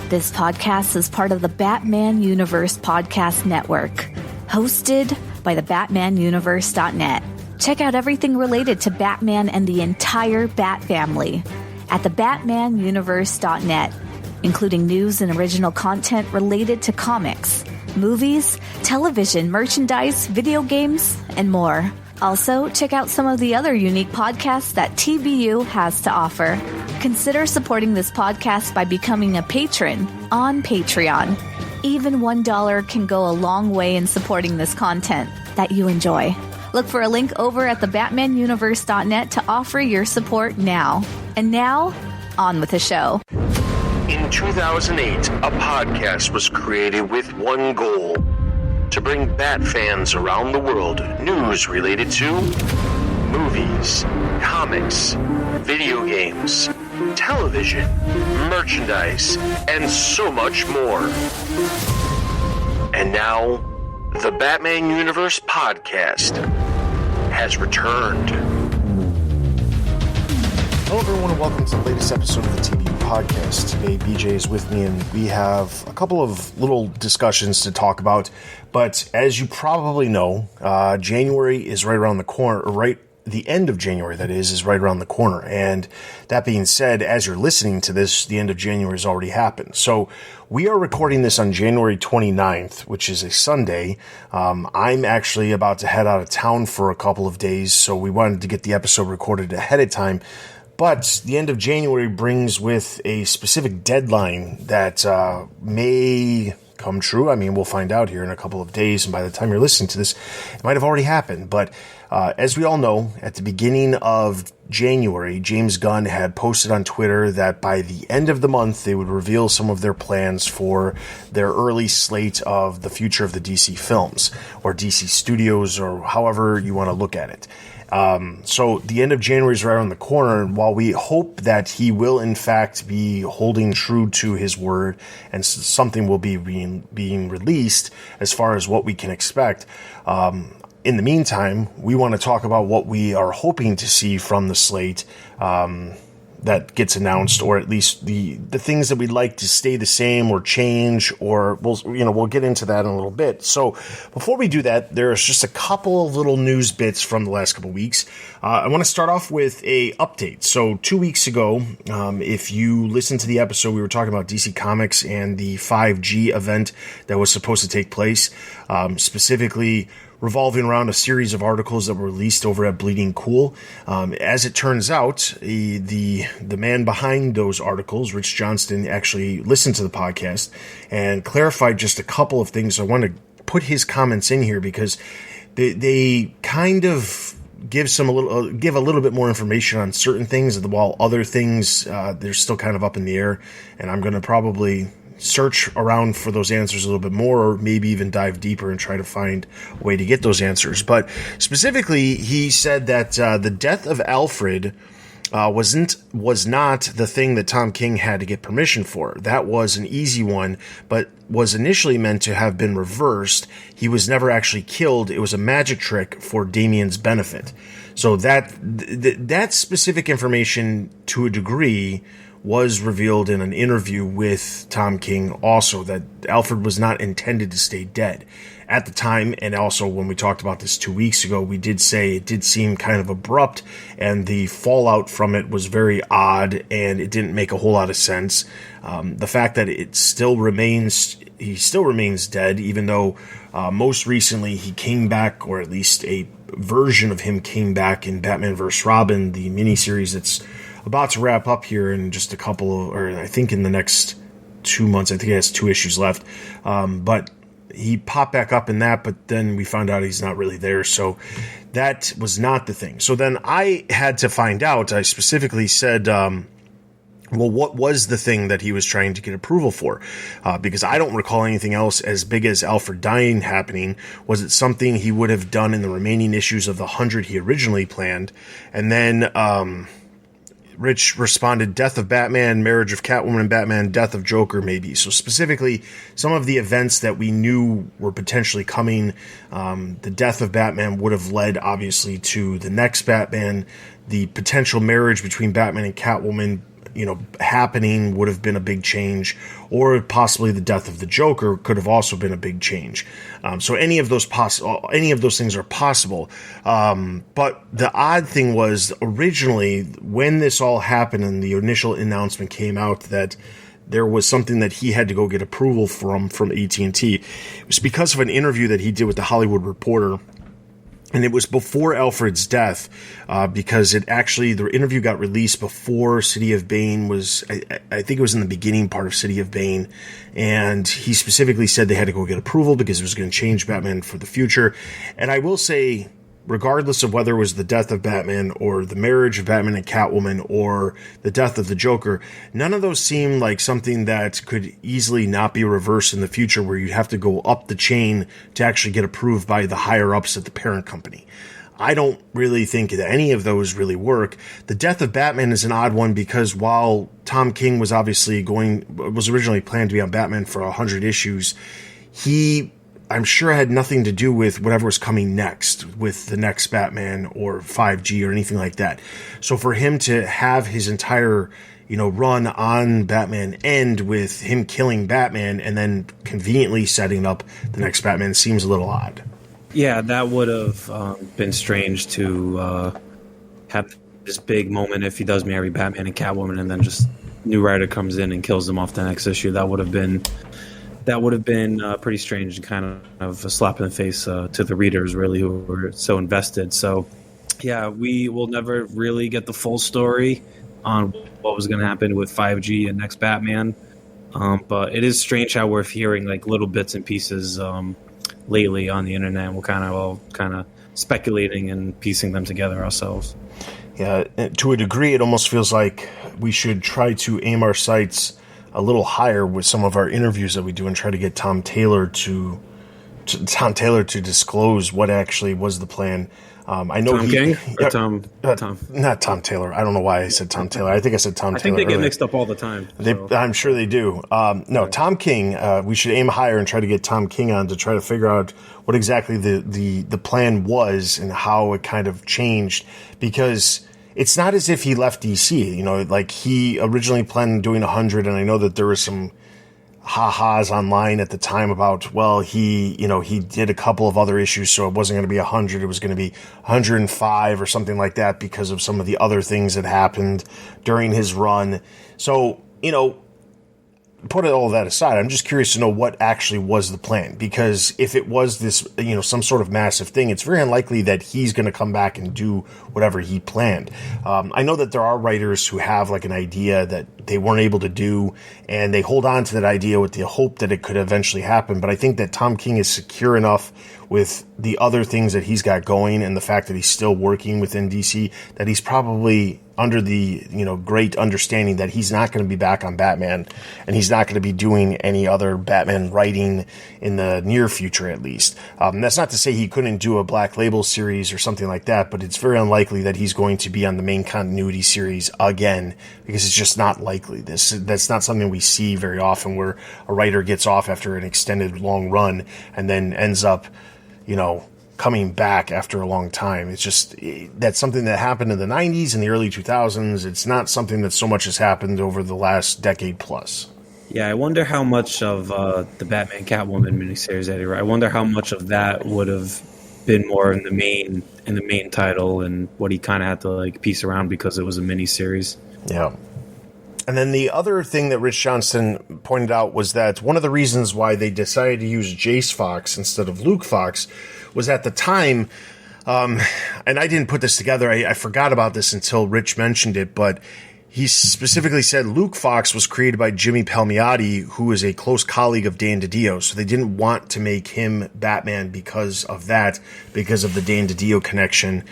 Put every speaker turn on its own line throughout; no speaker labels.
This podcast is part of the Batman Universe Podcast Network, hosted by the BatmanUniverse.net. Check out everything related to Batman and the entire Bat family at the BatmanUniverse.net, including news and original content related to comics, movies, television, merchandise, video games, and more. Also, check out some of the other unique podcasts that TBU has to offer. Consider supporting this podcast by becoming a patron on Patreon. Even $1 can go a long way in supporting this content that you enjoy. Look for a link over at the BatmanUniverse.net to offer your support now. And now, on with the show.
In 2008, a podcast was created with one goal: to bring Bat fans around the world news related to movies, comics, video games, television, merchandise, and so much more. And now, the Batman Universe Podcast has returned.
Hello everyone and welcome to the latest episode of the TBU Podcast. Today BJ is with me and we have a couple of little discussions to talk about. But as you probably know, January is right around the corner, or the end of January, that is right around the corner. And that being said, as you're listening to this, the end of January has already happened. So we are recording this on January 29th, which is a Sunday. I'm actually about to head out of town for a couple of days, so we wanted to get the episode recorded ahead of time. But the end of January brings with a specific deadline that may come true. I mean, we'll find out here in a couple of days, and by the time you're listening to this, it might have already happened. But as we all know, at the beginning of January, James Gunn had posted on Twitter that by the end of the month, they would reveal some of their plans for their early slate of the future of the DC films, or DC Studios, or however you want to look at it. So the end of January is right around the corner, and while we hope that he will in fact be holding true to his word and something will be being released as far as what we can expect, in the meantime, we want to talk about what we are hoping to see from the slate that gets announced, or at least the things that we'd like to stay the same or change, or we'll get into that in a little bit. So before we do that, there's just a couple of little news bits from the last couple of weeks. I want to start off with a update. So 2 weeks ago, if you listened to the episode, we were talking about DC Comics and the 5G event that was supposed to take place, specifically revolving around a series of articles that were released over at Bleeding Cool. As it turns out, the man behind those articles, Rich Johnston, actually listened to the podcast and clarified just a couple of things. I want to put his comments in here because they kind of give a little bit more information on certain things, while other things they're still kind of up in the air. And I'm going to probably search around for those answers a little bit more, or maybe even dive deeper and try to find a way to get those answers. But specifically, he said that the death of Alfred was not the thing that Tom King had to get permission for. That was an easy one, but was initially meant to have been reversed. He was never actually killed. It was a magic trick for Damian's benefit. So that specific information, to a degree, was revealed in an interview with Tom King also, that Alfred was not intended to stay dead at the time. And also when we talked about this 2 weeks ago, we did say it did seem kind of abrupt and the fallout from it was very odd and it didn't make a whole lot of sense. The fact that he still remains dead, even though most recently he came back, or at least a version of him came back in Batman vs. Robin, the miniseries that's about to wrap up here in just a couple, or I think in the next 2 months. I think he has 2 issues left. But he popped back up in that, but then we found out he's not really there. So that was not the thing. So then I had to find out. I specifically said, well, what was the thing that he was trying to get approval for? Because I don't recall anything else as big as Alfred dying happening. Was it something he would have done in the remaining issues of the 100 he originally planned? And then Rich responded, death of Batman, marriage of Catwoman and Batman, death of Joker, maybe. So specifically, some of the events that we knew were potentially coming, the death of Batman would have led, obviously, to the next Batman, the potential marriage between Batman and Catwoman happening would have been a big change, or possibly the death of the Joker could have also been a big change. So any of those things are possible. But the odd thing was, originally when this all happened and the initial announcement came out that there was something that he had to go get approval from AT&T, it was because of an interview that he did with the Hollywood Reporter. And it was before Alfred's death, because the interview got released before City of Bane was, I think it was in the beginning part of City of Bane. And he specifically said they had to go get approval because it was going to change Batman for the future. And I will say, regardless of whether it was the death of Batman or the marriage of Batman and Catwoman or the death of the Joker, none of those seem like something that could easily not be reversed in the future, where you'd have to go up the chain to actually get approved by the higher ups at the parent company. I don't really think that any of those really work. The death of Batman is an odd one because while Tom King was originally planned to be on Batman for 100 issues, I'm sure it had nothing to do with whatever was coming next with the next Batman or 5G or anything like that. So for him to have his entire, run on Batman end with him killing Batman and then conveniently setting up the next Batman seems a little odd.
Yeah, that would have been strange to have this big moment if he does marry Batman and Catwoman and then just new writer comes in and kills them off the next issue. That would have been pretty strange and kind of a slap in the face to the readers, really, who were so invested. So, yeah, we will never really get the full story on what was going to happen with 5G and next Batman. But it is strange how we're hearing like little bits and pieces lately on the internet. And we're all speculating and piecing them together ourselves.
Yeah, to a degree, it almost feels like we should try to aim our sights a little higher with some of our interviews that we do and try to get Tom Taylor to disclose what actually was the plan. I know Tom, not Tom Taylor. I don't know why I said Tom Taylor. I think I said Tom Taylor.
I think they get
earlier.
mixed up all the time.
I'm sure they do. Tom King. We should aim higher and try to get Tom King on to try to figure out what exactly the plan was and how it kind of changed, because it's not as if he left DC, like he originally planned on doing 100, and I know that there was some ha-has online at the time about, well, he did a couple of other issues, so it wasn't going to be 100, it was going to be 105 or something like that because of some of the other things that happened during his run. So, put all that aside, I'm just curious to know what actually was the plan, because if it was this, some sort of massive thing, it's very unlikely that he's going to come back and do whatever he planned. I know that there are writers who have like an idea that they weren't able to do, and they hold on to that idea with the hope that it could eventually happen. But I think that Tom King is secure enough with the other things that he's got going and the fact that he's still working within DC that he's probably under the great understanding that he's not going to be back on Batman, and he's not going to be doing any other Batman writing in the near future, at least. That's not to say he couldn't do a Black Label series or something like that, but it's very unlikely that he's going to be on the main continuity series again, because it's just not likely. That's not something we see very often, where a writer gets off after an extended long run and then ends up coming back after a long time. It's just, that's something that happened in the 90s and the early 2000s. It's not something that so much has happened over the last decade plus.
Yeah, I wonder how much of the Batman Catwoman miniseries that he wrote, I wonder how much of that would have been more in the main title, and what he kind of had to like piece around because it was a miniseries.
Yeah. And then the other thing that Rich Johnston pointed out was that one of the reasons why they decided to use Jace Fox instead of Luke Fox was at the time, and I didn't put this together, I forgot about this until Rich mentioned it, but he specifically said Luke Fox was created by Jimmy Palmiotti, who is a close colleague of Dan DiDio, so they didn't want to make him Batman because of that, because of the Dan DiDio connection.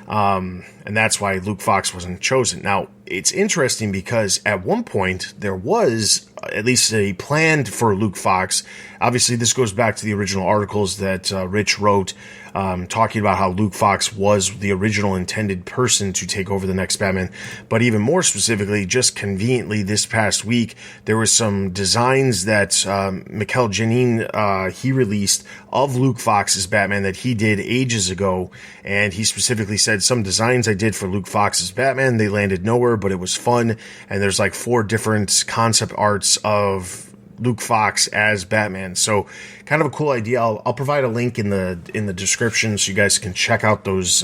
And that's why Luke Fox wasn't chosen. Now, it's interesting because at one point there was at least a plan for Luke Fox. Obviously, this goes back to the original articles that Rich wrote, talking about how Luke Fox was the original intended person to take over the next Batman. But even more specifically, just conveniently this past week, there was some designs that Mikel Janin, he released of Luke Fox's Batman that he did ages ago. And he specifically said, some designs I did for Luke Fox's Batman, they landed nowhere, but it was fun. And there's like 4 different concept arts of Luke Fox as Batman. So kind of a cool idea. I'll provide a link in the description so you guys can check out those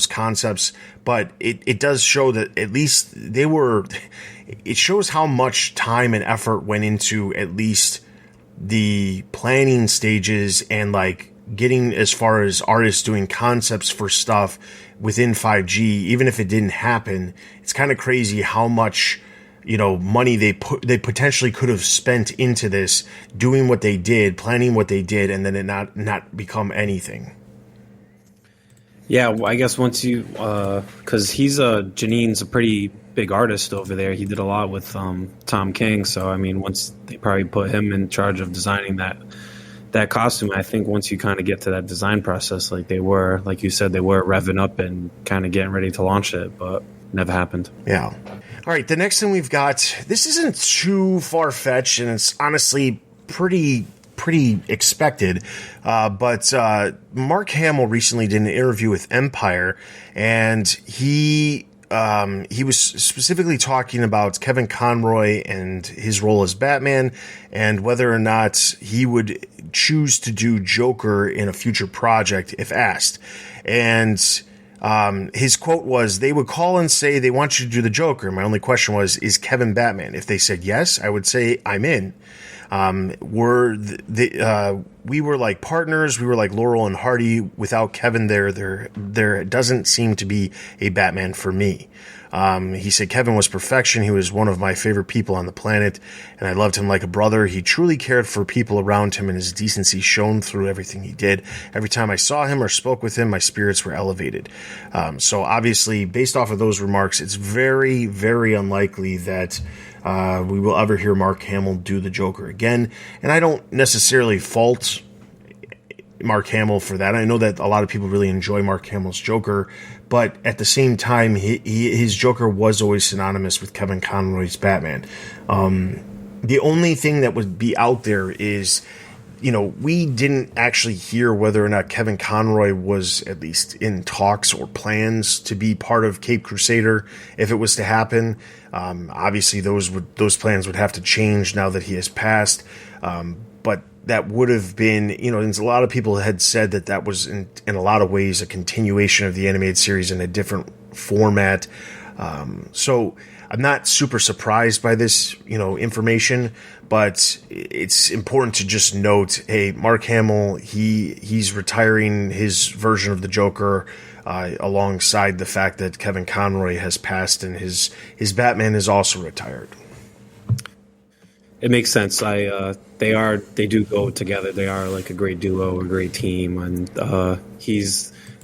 concepts. But it does show that at least it shows how much time and effort went into at least the planning stages and like getting as far as artists doing concepts for stuff within 5G, even if it didn't happen. It's kind of crazy how much, money they potentially could have spent into this, doing what they did, planning what they did, and then it not become anything.
Yeah, well, I guess once you, because Janin's a pretty big artist over there. He did a lot with Tom King. So, I mean, once they probably put him in charge of designing that costume, I think once you kind of get to that design process, like you said, they were revving up and kind of getting ready to launch it, but never happened.
Yeah. All right, the next thing we've got, this isn't too far-fetched, and it's honestly pretty expected, but Mark Hamill recently did an interview with Empire, and he was specifically talking about Kevin Conroy and his role as Batman, and whether or not he would choose to do Joker in a future project if asked. And his quote was, "They would call and say they want you to do the Joker. My only question was, is Kevin Batman? If they said yes, I would say I'm in." We were like partners. We were like Laurel and Hardy. Without Kevin there doesn't seem to be a Batman for me. He said Kevin was perfection. He was one of my favorite people on the planet, and I loved him like a brother. He truly cared for people around him, and his decency shone through everything he did. Every time I saw him or spoke with him, my spirits were elevated. So obviously, based off of those remarks, it's very, very unlikely that we will ever hear Mark Hamill do the Joker again. And I don't necessarily fault Mark Hamill for that. I know that a lot of people really enjoy Mark Hamill's Joker, but at the same time, his Joker was always synonymous with Kevin Conroy's Batman. The only thing that would be out there is, we didn't actually hear whether or not Kevin Conroy was at least in talks or plans to be part of Caped Crusader if it was to happen. Obviously, those plans would have to change now that he has passed. But that would have been, a lot of people had said that was in a lot of ways a continuation of the animated series in a different format. So I'm not super surprised by this, information, but it's important to just note, hey, Mark Hamill, he's retiring his version of the Joker, alongside the fact that Kevin Conroy has passed and his Batman is also retired.
It makes sense. They do go together. They are like a great duo, a great team. And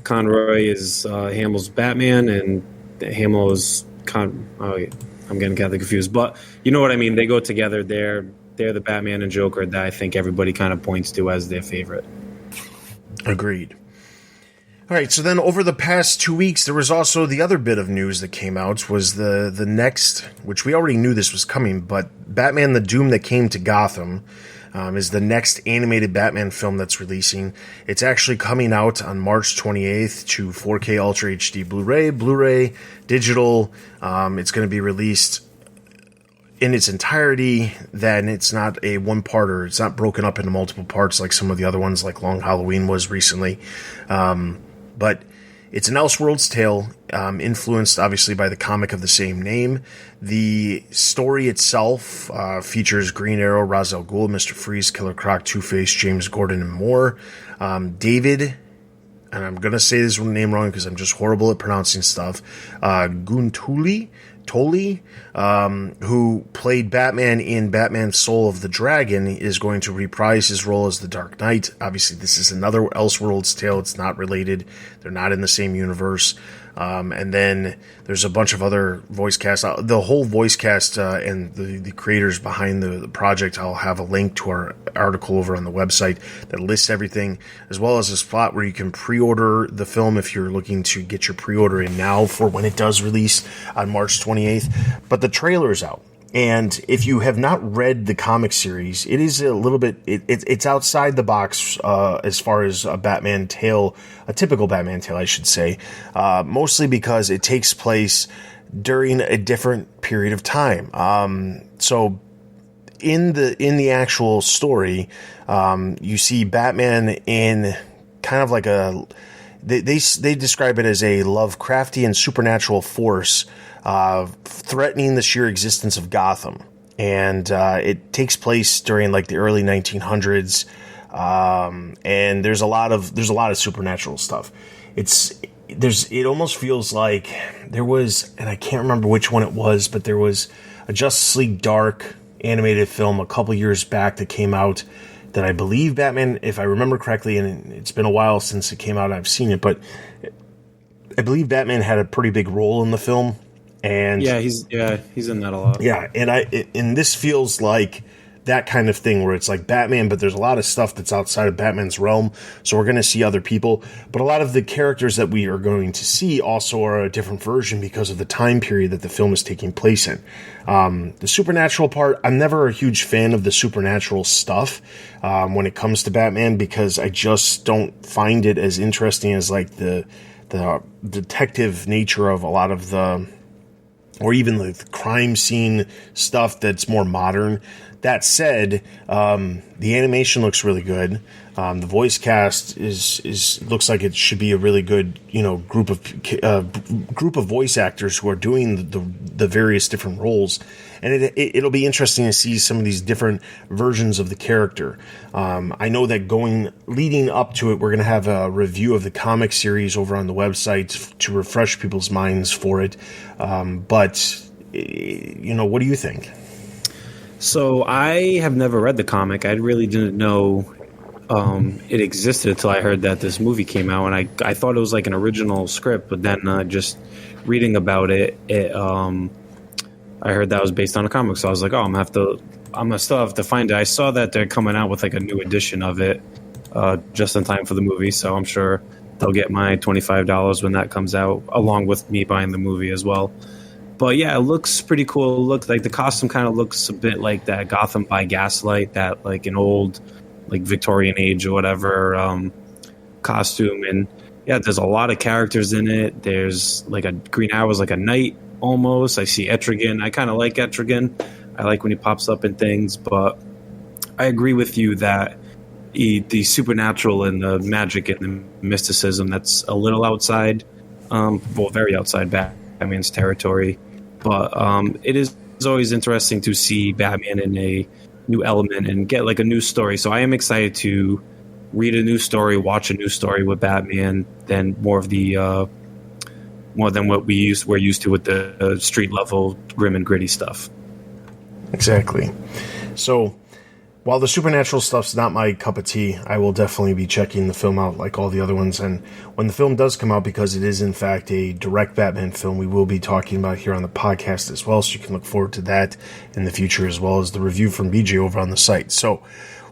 Conroy is Hamill's Batman, and Hamill is I'm getting kind of confused, but you know what I mean. They go together. They're the Batman and Joker that I think everybody kind of points to as their favorite.
Agreed. All right, so then over the past 2 weeks, there was also the other bit of news that came out was the next, which we already knew this was coming, but Batman: The Doom That Came to Gotham is the next animated Batman film that's releasing. It's actually coming out on March 28th to 4K Ultra HD Blu-ray, digital. It's going to be released in its entirety. Then it's not a one-parter. It's not broken up into multiple parts like some of the other ones, like Long Halloween was recently. But it's an Elseworlds tale, influenced obviously by the comic of the same name. The story itself features Green Arrow, Ra's al Ghul, Mr. Freeze, Killer Croc, Two-Face, James Gordon, and more. David, and I'm going to say this name wrong because I'm just horrible at pronouncing stuff, Guntuli, who played Batman in Batman Soul of the Dragon, is going to reprise his role as the Dark Knight. Obviously, this is another Elseworlds tale. It's not related. They're not in the same universe. And then there's a bunch of other voice casts. The whole voice cast and the creators behind the project, I'll have a link to our article over on the website that lists everything, as well as a spot where you can pre-order the film if you're looking to get your pre-order in now for when it does release on March 28th. But the trailer is out. And if you have not read the comic series, it is a little bit, it's outside the box as far as a Batman tale, a typical Batman tale, I should say, mostly because it takes place during a different period of time. So in the actual story, you see Batman in kind of like they describe it as a Lovecraftian supernatural force threatening the sheer existence of Gotham. And it takes place during like the early 1900s. And there's a lot of supernatural stuff. It almost feels like there was, and I can't remember which one it was, but there was a Justice League Dark animated film a couple years back that came out that I believe Batman, if I remember correctly, and it's been a while since it came out, I've seen it, but I believe Batman had a pretty big role in the film. And
he's in that a lot.
Yeah, and this feels like that kind of thing where it's like Batman, but there's a lot of stuff that's outside of Batman's realm. So we're going to see other people, but a lot of the characters that we are going to see also are a different version because of the time period that the film is taking place in. The supernatural part, I'm never a huge fan of the supernatural stuff when it comes to Batman because I just don't find it as interesting as like the detective nature of a lot of or even the crime scene stuff that's more modern. That said, the animation looks really good. The voice cast looks like it should be a really good, group of voice actors who are doing the various different roles, and it'll be interesting to see some of these different versions of the character. I know that leading up to it, we're going to have a review of the comic series over on the website to refresh people's minds for it. But what do you think?
So I have never read the comic. I really didn't know it existed until I heard that this movie came out, and I thought it was like an original script. But then just reading about it, I heard that was based on a comic. So I was like, I'm gonna still have to find it. I saw that they're coming out with like a new edition of it just in time for the movie. So I'm sure they'll get my $25 when that comes out, along with me buying the movie as well. But yeah, it looks pretty cool. It looks like the costume kind of looks a bit like that Gotham by Gaslight, that like an old like Victorian age or whatever costume. And yeah, there's a lot of characters in it. There's like a Green Arrow's like a knight almost. I see Etrigan. I kind of like Etrigan. I like when he pops up in things. But I agree with you that the supernatural and the magic and the mysticism, that's a little outside, very outside Batman's territory. But it is always interesting to see Batman in a new element and get like a new story. So I am excited to read a new story, watch a new story with Batman than more than what we're used to with the street level grim and gritty stuff.
Exactly. So while the supernatural stuff's not my cup of tea, I will definitely be checking the film out like all the other ones. And when the film does come out, because it is in fact a direct Batman film, we will be talking about it here on the podcast as well. So you can look forward to that in the future, as well as the review from BJ over on the site. So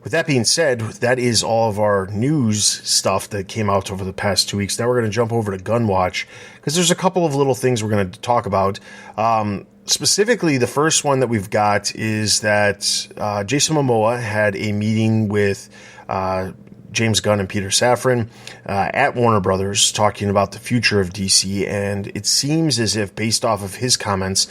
with that being said, that is all of our news stuff that came out over the past 2 weeks. Now we're going to jump over to Gunn Watch, because there's a couple of little things we're going to talk about. Specifically, the first one that we've got is that Jason Momoa had a meeting with James Gunn and Peter Safran at Warner Brothers, talking about the future of DC, and it seems as if, based off of his comments,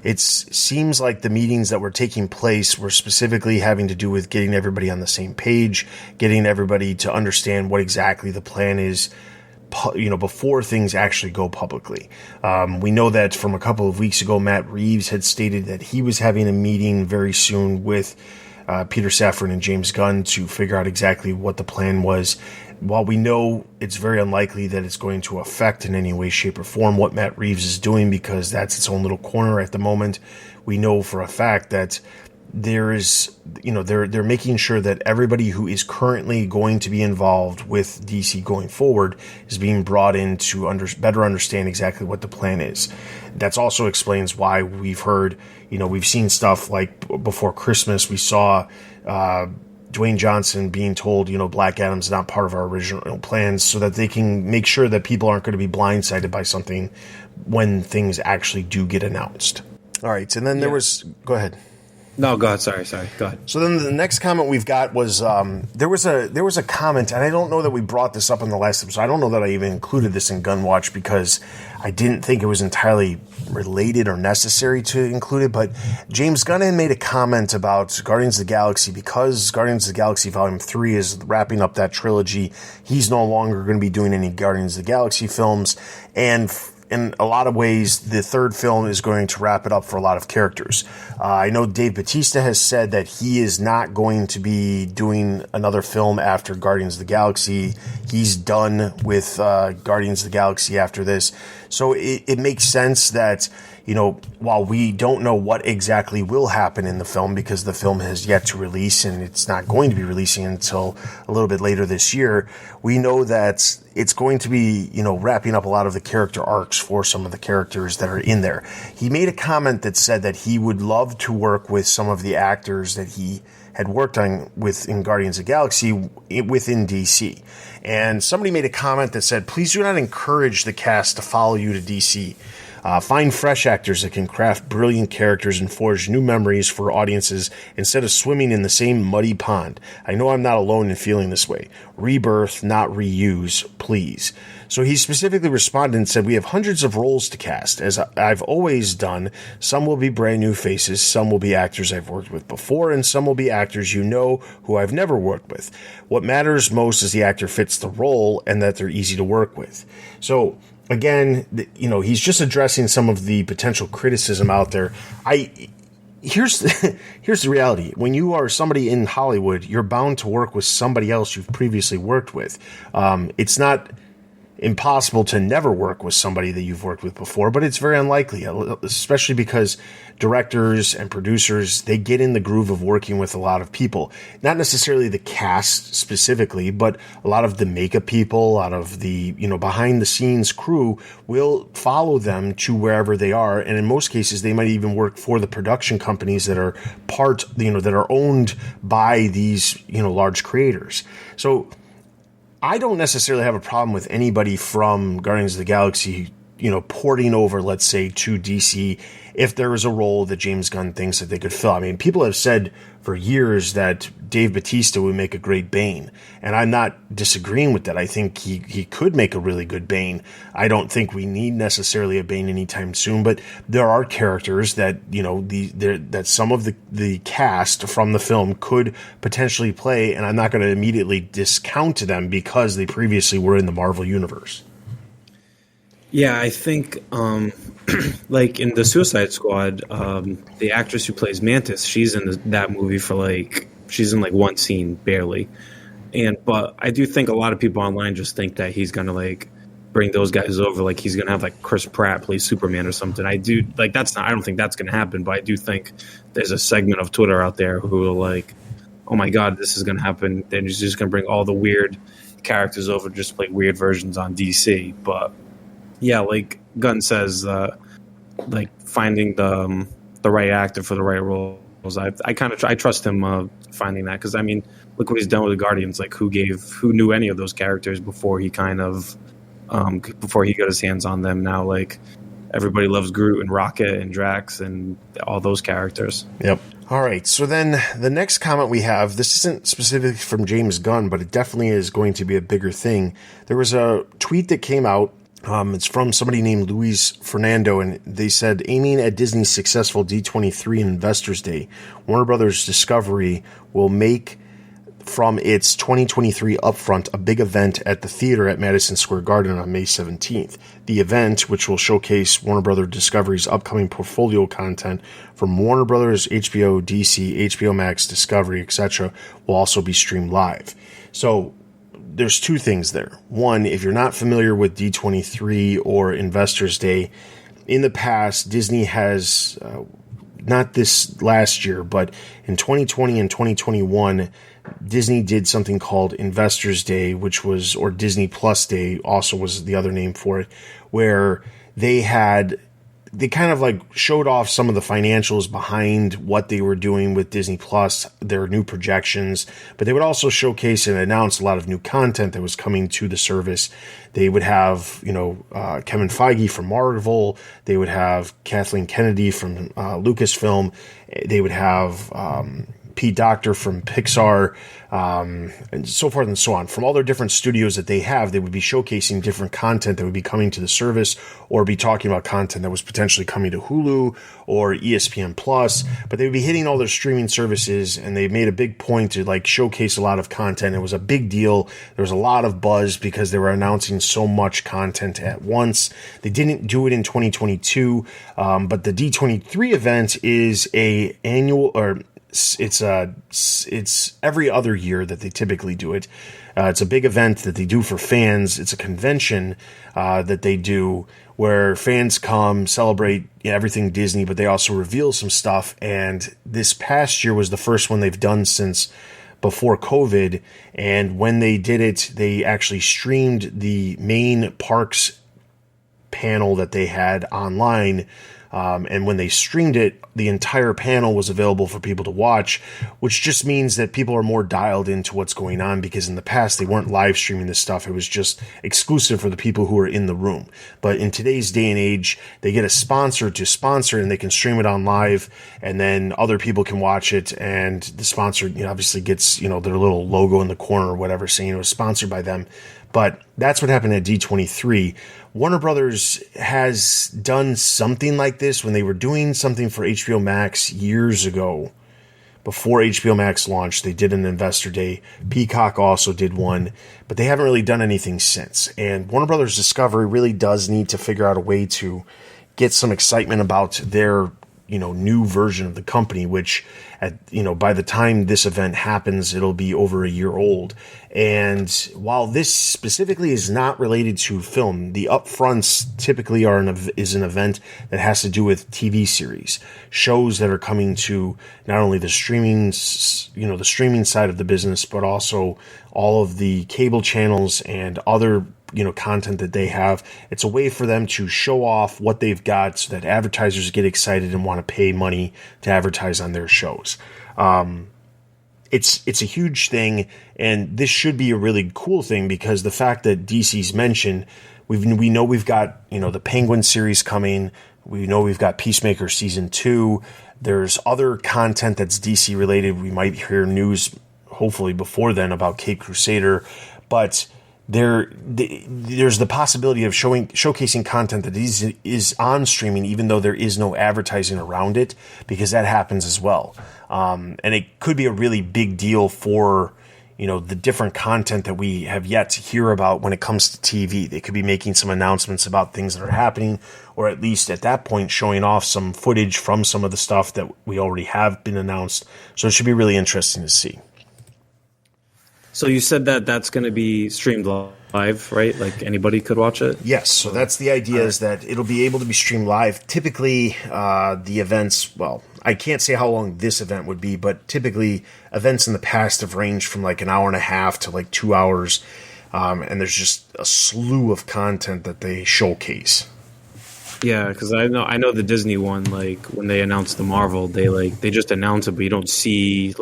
it seems like the meetings that were taking place were specifically having to do with getting everybody on the same page, getting everybody to understand what exactly the plan is, before things actually go publicly. We know that from a couple of weeks ago, Matt Reeves had stated that he was having a meeting very soon with Peter Safran and James Gunn to figure out exactly what the plan was. While we know it's very unlikely that it's going to affect in any way, shape, or form what Matt Reeves is doing, because that's its own little corner at the moment, we know for a fact that there is, they're making sure that everybody who is currently going to be involved with DC going forward is being brought in to better understand exactly what the plan is. That's also explains why we've heard, we've seen stuff like before Christmas, we saw Dwayne Johnson being told, Black Adam's not part of our original plans, so that they can make sure that people aren't going to be blindsided by something when things actually do get announced. All right, and then there was... Go ahead.
No, go ahead. Sorry. Go ahead.
So then the next comment we've got was there was a comment, and I don't know that we brought this up in the last episode. I don't know that I even included this in Gun Watch because I didn't think it was entirely related or necessary to include it. But James Gunn had made a comment about Guardians of the Galaxy because Guardians of the Galaxy Volume 3 is wrapping up that trilogy. He's no longer going to be doing any Guardians of the Galaxy films, and in a lot of ways, the third film is going to wrap it up for a lot of characters. I know Dave Bautista has said that he is not going to be doing another film after Guardians of the Galaxy. He's done with Guardians of the Galaxy after this. So it makes sense that, while we don't know what exactly will happen in the film because the film has yet to release and it's not going to be releasing until a little bit later this year, we know that it's going to be, wrapping up a lot of the character arcs for some of the characters that are in there. He made a comment that said that he would love to work with some of the actors that he had worked on in Guardians of the Galaxy within DC. And somebody made a comment that said, please do not encourage the cast to follow you to DC. Find fresh actors that can craft brilliant characters and forge new memories for audiences instead of swimming in the same muddy pond. I know I'm not alone in feeling this way. Rebirth, not reuse, please. So he specifically responded and said, we have hundreds of roles to cast. As I've always done, some will be brand new faces, some will be actors I've worked with before, and some will be actors who I've never worked with. What matters most is the actor fits the role and that they're easy to work with. So again, he's just addressing some of the potential criticism out there. Here's the reality. When you are somebody in Hollywood, you're bound to work with somebody else you've previously worked with. It's not impossible to never work with somebody that you've worked with before, but it's very unlikely, especially because directors and producers, they get in the groove of working with a lot of people. Not necessarily the cast specifically, but a lot of the makeup people, a lot of the, behind the scenes crew will follow them to wherever they are. And in most cases, they might even work for the production companies that are that are owned by these, large creators. So I don't necessarily have a problem with anybody from Guardians of the Galaxy, porting over, let's say, to DC if there is a role that James Gunn thinks that they could fill. I mean, people have said for years that Dave Bautista would make a great Bane, and I'm not disagreeing with that. I think he could make a really good Bane. I don't think we need necessarily a Bane anytime soon, but there are characters that, that some of the cast from the film could potentially play, and I'm not going to immediately discount them because they previously were in the Marvel Universe.
Yeah, I think, like in the Suicide Squad, the actress who plays Mantis, she's in that movie she's in one scene, barely. But I do think a lot of people online just think that he's going to bring those guys over, like he's going to have Chris Pratt play Superman or something. I don't think that's going to happen, but I do think there's a segment of Twitter out there who are oh my God, this is going to happen. Then he's just going to bring all the weird characters over, just play weird versions on DC. But yeah, like Gunn says, finding the right actor for the right roles. I trust him finding that, because I mean, look what he's done with the Guardians. Who knew any of those characters before he before he got his hands on them? Now everybody loves Groot and Rocket and Drax and all those characters. Yep.
All right. So then the next comment we have, this isn't specific from James Gunn, but it definitely is going to be a bigger thing. There was a tweet that came out. It's from somebody named Luis Fernando, and they said, aiming at Disney's successful D23 and Investors Day, Warner Brothers Discovery will make from its 2023 upfront a big event at the theater at Madison Square Garden on May 17th. The event, which will showcase Warner Brothers Discovery's upcoming portfolio content from Warner Brothers, HBO, DC, HBO Max, Discovery, etc., will also be streamed live. So there's two things there. One, if you're not familiar with D23 or Investors Day, in the past, Disney has not this last year, but in 2020 and 2021, Disney did something called Investors Day, or Disney Plus Day also was the other name for it, where they kind of like showed off some of the financials behind what they were doing with Disney Plus, their new projections, but they would also showcase and announce a lot of new content that was coming to the service. They would have, Kevin Feige from Marvel. They would have Kathleen Kennedy from Lucasfilm. They would have Pete Docter from Pixar, and so forth and so on. From all their different studios that they have, they would be showcasing different content that would be coming to the service, or be talking about content that was potentially coming to Hulu or ESPN Plus. But they would be hitting all their streaming services, and they made a big point to like showcase a lot of content. It was a big deal. There was a lot of buzz because they were announcing so much content at once. They didn't do it in 2022, but the D23 event is a annual, or it's every other year that they typically do it. It's a big event that they do for fans. It's a convention that they do where fans come celebrate everything Disney, but they also reveal some stuff. And this past year was the first one they've done since before COVID. And when they did it, they actually streamed the main parks panel that they had online. And when they streamed it, the entire panel was available for people to watch, which just means that people are more dialed into what's going on, because in the past they weren't live streaming this stuff. It was just exclusive for the people who were in the room. But in today's day and age, they get a sponsor to sponsor, and they can stream it on live, and then other people can watch it. And the sponsor, obviously gets, their little logo in the corner or whatever saying it was sponsored by them. But that's what happened at D23. Warner Brothers has done something like this when they were doing something for HBO Max years ago. Before HBO Max launched, they did an investor day. Peacock also did one, but they haven't really done anything since. And Warner Brothers Discovery really does need to figure out a way to get some excitement about their new version of the company, which by the time this event happens, it'll be over a year old. And while this specifically is not related to film, the upfronts typically is an event that has to do with TV series, shows that are coming to not only the streaming side of the business, but also all of the cable channels and other content that they have. It's a way for them to show off what they've got so that advertisers get excited and want to pay money to advertise on their shows. It's a huge thing, and this should be a really cool thing, because the fact that DC's mentioned, we know we've got the Penguin series coming. We know we've got Peacemaker season 2. There's other content that's DC related. We might hear news hopefully before then about Cape Crusader, but there's the possibility of showcasing content that is on streaming, even though there is no advertising around it, because that happens as well. And it could be a really big deal for the different content that we have yet to hear about when it comes to TV. They could be making some announcements about things that are happening, or at least at that point showing off some footage from some of the stuff that we already have been announced. So it should be really interesting to see.
So you said that that's going to be streamed live, right? Like anybody could watch it?
Yes. So that's the idea, is that it'll be able to be streamed live. Typically, the events, well, I can't say how long this event would be, but typically events in the past have ranged from like an hour and a half to like 2 hours. And there's just a slew of content that they showcase.
Yeah, because I know the Disney one, like when they announced the Marvel, they just announce it, but you don't see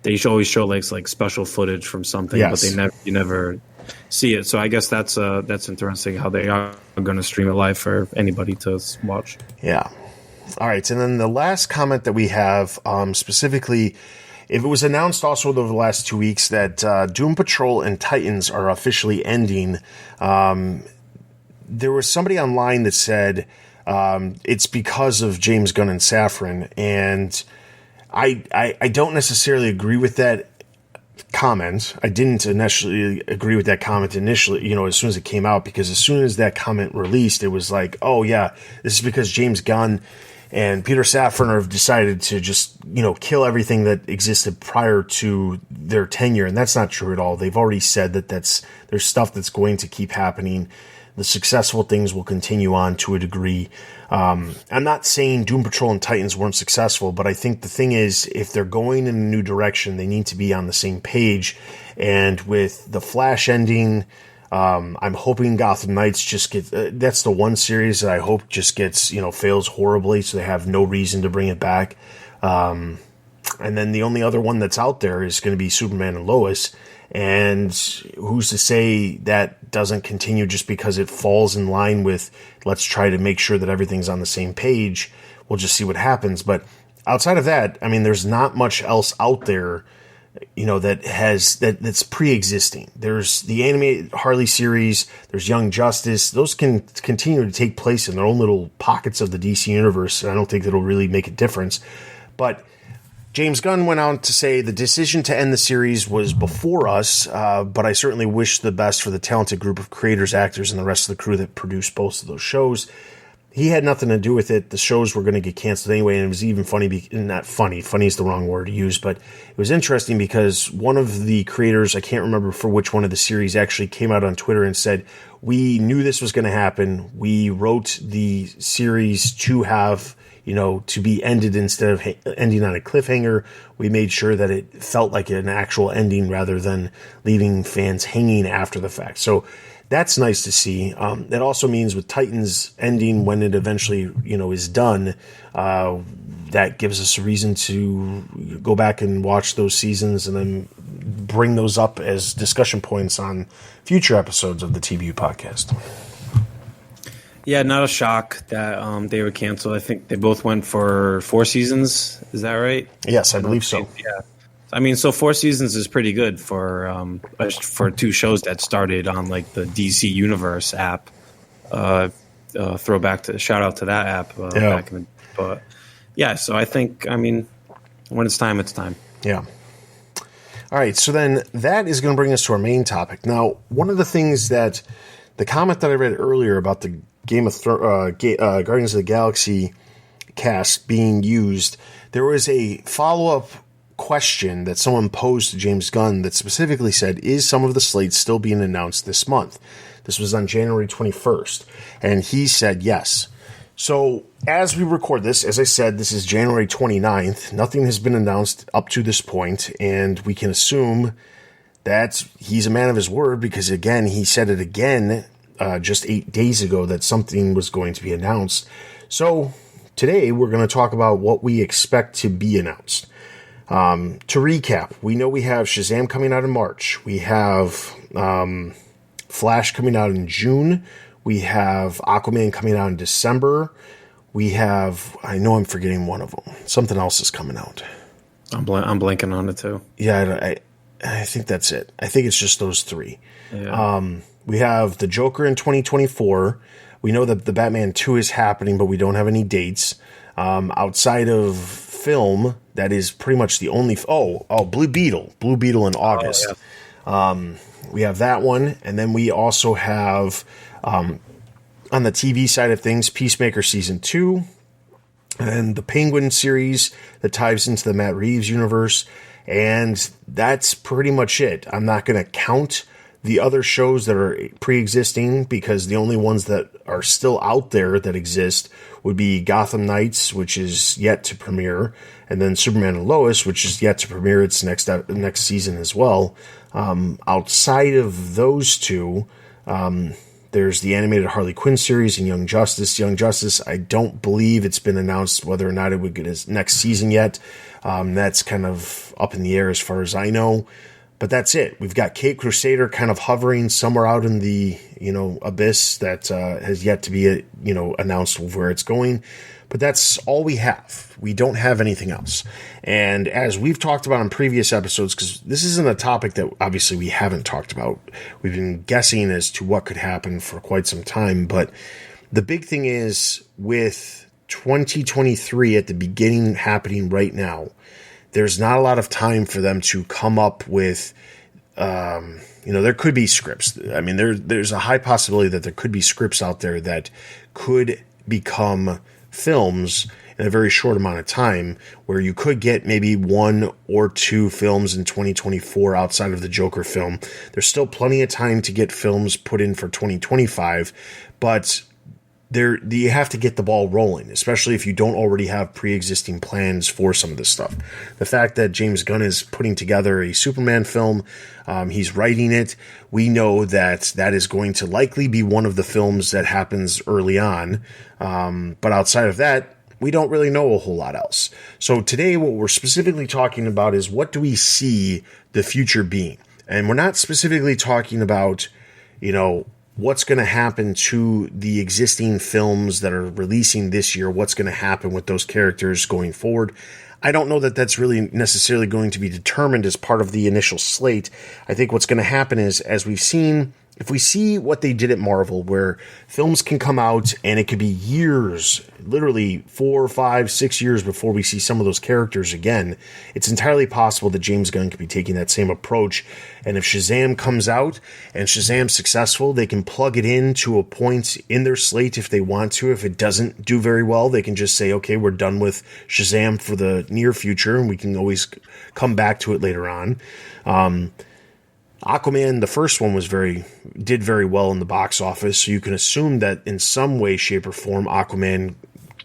they always show like special footage from something, yes, but you never see it. So I guess that's interesting how they are going to stream it live for anybody to watch.
Yeah. All right. And then the last comment that we have, specifically, if it was announced also over the last 2 weeks that Doom Patrol and Titans are officially ending, there was somebody online that said it's because of James Gunn and Safran, and I don't necessarily agree with that comment. I didn't initially agree with that comment initially, as soon as it came out, because as soon as that comment released, it was like, oh yeah, this is because James Gunn and Peter Safran have decided to just, kill everything that existed prior to their tenure. And that's not true at all. They've already said that there's stuff that's going to keep happening. the successful things will continue on to a degree. I'm not saying Doom Patrol and Titans weren't successful, but I think the thing is, if they're going in a new direction, they need to be on the same page. And with the Flash ending, I'm hoping Gotham Knights just gets, that's the one series that I hope just gets, fails horribly, so they have no reason to bring it back. And then the only other one that's out there is going to be Superman and Lois. And who's to say that doesn't continue just because it falls in line with, let's try to make sure that everything's on the same page. We'll just see what happens. But outside of that, I mean, there's not much else out there, that's pre-existing. There's the animated Harley series, there's Young Justice. Those can continue to take place in their own little pockets of the DC universe, and I don't think that'll really make a difference. But James Gunn went on to say the decision to end the series was before us, but I certainly wish the best for the talented group of creators, actors, and the rest of the crew that produced both of those shows. He had nothing to do with it. The shows were going to get canceled anyway, and it was even funny, not funny, funny is the wrong word to use, but it was interesting because one of the creators, I can't remember for which one of the series, actually came out on Twitter and said, we knew this was going to happen. We wrote the series to have, to be ended instead of ending on a cliffhanger. We made sure that it felt like an actual ending rather than leaving fans hanging after the fact. So that's nice to see. That also means with Titans ending when it eventually, is done, that gives us a reason to go back and watch those seasons and then bring those up as discussion points on future episodes of the TBU podcast.
Yeah, not a shock that they were canceled. I think they both went for 4 seasons. Is that right?
Yes, I believe so.
Yeah. I mean, so 4 seasons is pretty good for 2 shows that started on like the DC Universe app. Shout out to that app. But yeah, so I think, when it's time, it's time.
Yeah. All right, so then that is going to bring us to our main topic. Now, one of the things that the comment that I read earlier about the Guardians of the Galaxy cast being used, there was a follow-up question that someone posed to James Gunn that specifically said, is some of the slates still being announced this month? This was on January 21st, and he said yes. So as we record this, as I said, this is January 29th. Nothing has been announced up to this point, and we can assume that he's a man of his word because, again, he said it again just 8 days ago that something was going to be announced. So today we're going to talk about what we expect to be announced. To recap, we know we have Shazam coming out in March. We have Flash coming out in June. We have Aquaman coming out in December. We have, I know I'm forgetting one of them. Something else is coming out.
I'm blanking on it too.
Yeah, I think that's it. I think it's just those 3.
Yeah.
We have the Joker in 2024. We know that the Batman 2 is happening, but we don't have any dates. Outside of film, that is pretty much the only... Blue Beetle in August. Oh, yeah. We have that one, and then we also have, on the TV side of things, Peacemaker Season 2, and the Penguin series that ties into the Matt Reeves universe, and that's pretty much it. I'm not going to count the other shows that are pre-existing because the only ones that are still out there that exist would be Gotham Knights, which is yet to premiere, and then Superman and Lois, which is yet to premiere its next season as well. Outside of those 2, there's the animated Harley Quinn series and Young Justice. Young Justice, I don't believe it's been announced whether or not it would get its next season yet. That's kind of up in the air as far as I know. But that's it. We've got Cape Crusader kind of hovering somewhere out in the, abyss that has yet to be, announced where it's going. But that's all we have. We don't have anything else. And as we've talked about in previous episodes, because this isn't a topic that obviously we haven't talked about. We've been guessing as to what could happen for quite some time. But the big thing is with 2023 at the beginning happening right now, there's not a lot of time for them to come up with, there could be scripts. I mean, there's a high possibility that there could be scripts out there that could become films in a very short amount of time, where you could get maybe 1 or 2 films in 2024 outside of the Joker film. There's still plenty of time to get films put in for 2025, but you have to get the ball rolling, especially if you don't already have pre-existing plans for some of this stuff. The fact that James Gunn is putting together a Superman film, he's writing it, we know that is going to likely be one of the films that happens early on. But outside of that, we don't really know a whole lot else. So today, what we're specifically talking about is, what do we see the future being? And we're not specifically talking about, what's going to happen to the existing films that are releasing this year, what's going to happen with those characters going forward. I don't know that that's really necessarily going to be determined as part of the initial slate. I think what's going to happen is, if we see what they did at Marvel, where films can come out and it could be years, literally 4, 5, 6 years before we see some of those characters again, it's entirely possible that James Gunn could be taking that same approach. And if Shazam comes out and Shazam's successful, they can plug it in to a point in their slate if they want to. If it doesn't do very well, they can just say, okay, we're done with Shazam for the near future, and we can always come back to it later on. Aquaman, the first one, did very well in the box office, so you can assume that in some way, shape, or form, Aquaman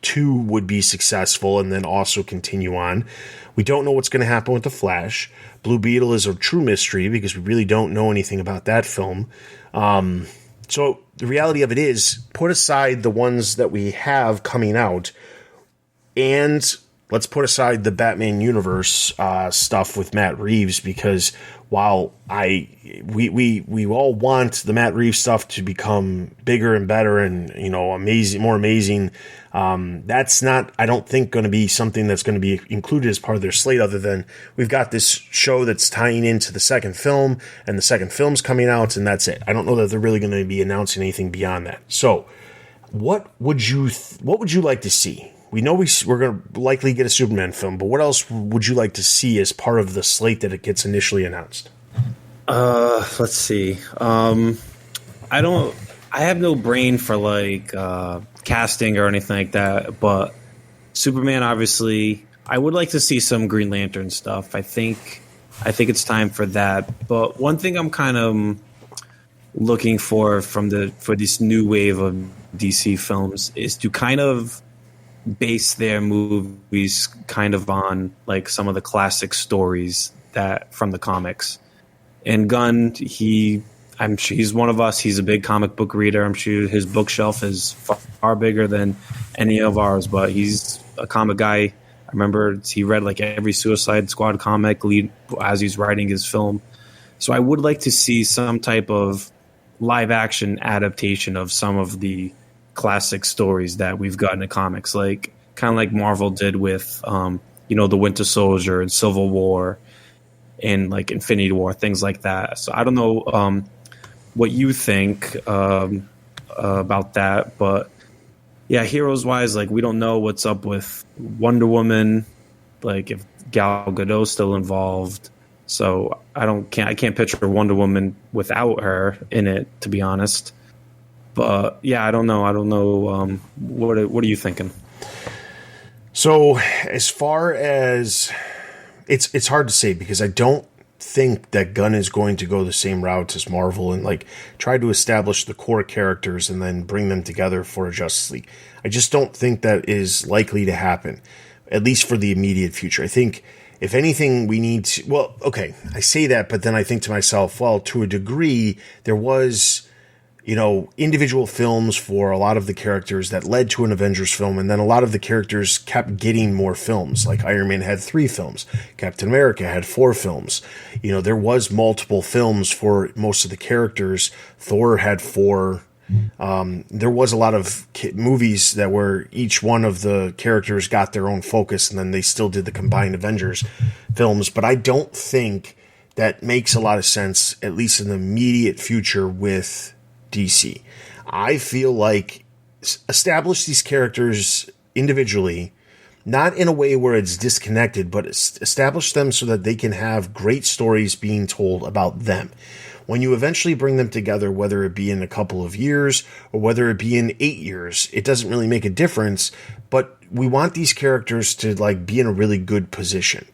2 would be successful and then also continue on. We don't know what's going to happen with The Flash. Blue Beetle is a true mystery because we really don't know anything about that film. So the reality of it is, put aside the ones that we have coming out, and let's put aside the Batman universe stuff with Matt Reeves, because while we all want the Matt Reeves stuff to become bigger and better and amazing, more amazing, that's not, I don't think, going to be something that's going to be included as part of their slate, other than we've got this show that's tying into the second film, and the second film's coming out, and that's it. I don't know that they're really going to be announcing anything beyond that. So what would you like to see? We know we're going to likely get a Superman film, but what else would you like to see as part of the slate that it gets initially announced?
Let's see. I have no brain for casting or anything like that, but Superman, obviously, I would like to see some Green Lantern stuff. I think it's time for that. But one thing I'm kind of looking for this new wave of DC films is to kind of base their movies kind of on some of the classic stories that from the comics. And Gunn, he's one of us. He's a big comic book reader. I'm sure his bookshelf is far bigger than any of ours, but he's a comic guy. I remember he read every Suicide Squad comic as he's writing his film. So I would like to see some type of live action adaptation of some of the classic stories that we've got in the comics, kind of like Marvel did with the Winter Soldier and Civil War and Infinity War, things like that. So I don't know what you think about that, but yeah, heroes wise, we don't know what's up with Wonder Woman, if Gal Gadot's still involved. So I can't picture Wonder Woman without her in it, to be honest. But yeah, I don't know. What are you thinking?
So as far as it's hard to say, because I don't think that Gunn is going to go the same route as Marvel and try to establish the core characters and then bring them together for a Justice League. I just don't think that is likely to happen, at least for the immediate future. I think if anything, we need to, well, okay, I say that, but then I think to myself, well, to a degree, there was, individual films for a lot of the characters that led to an Avengers film, and then a lot of the characters kept getting more films. Iron Man had 3 films, Captain America had 4 films. There was multiple films for most of the characters. Thor had 4. There was a lot of movies that were each one of the characters got their own focus, and then they still did the combined Avengers films. But I don't think that makes a lot of sense, at least in the immediate future with DC. I feel establish these characters individually, not in a way where it's disconnected, but establish them so that they can have great stories being told about them. when you eventually bring them together, whether it be in a couple of years or whether it be in 8 years, it doesn't really make a difference. But we want these characters to like be in a really good position.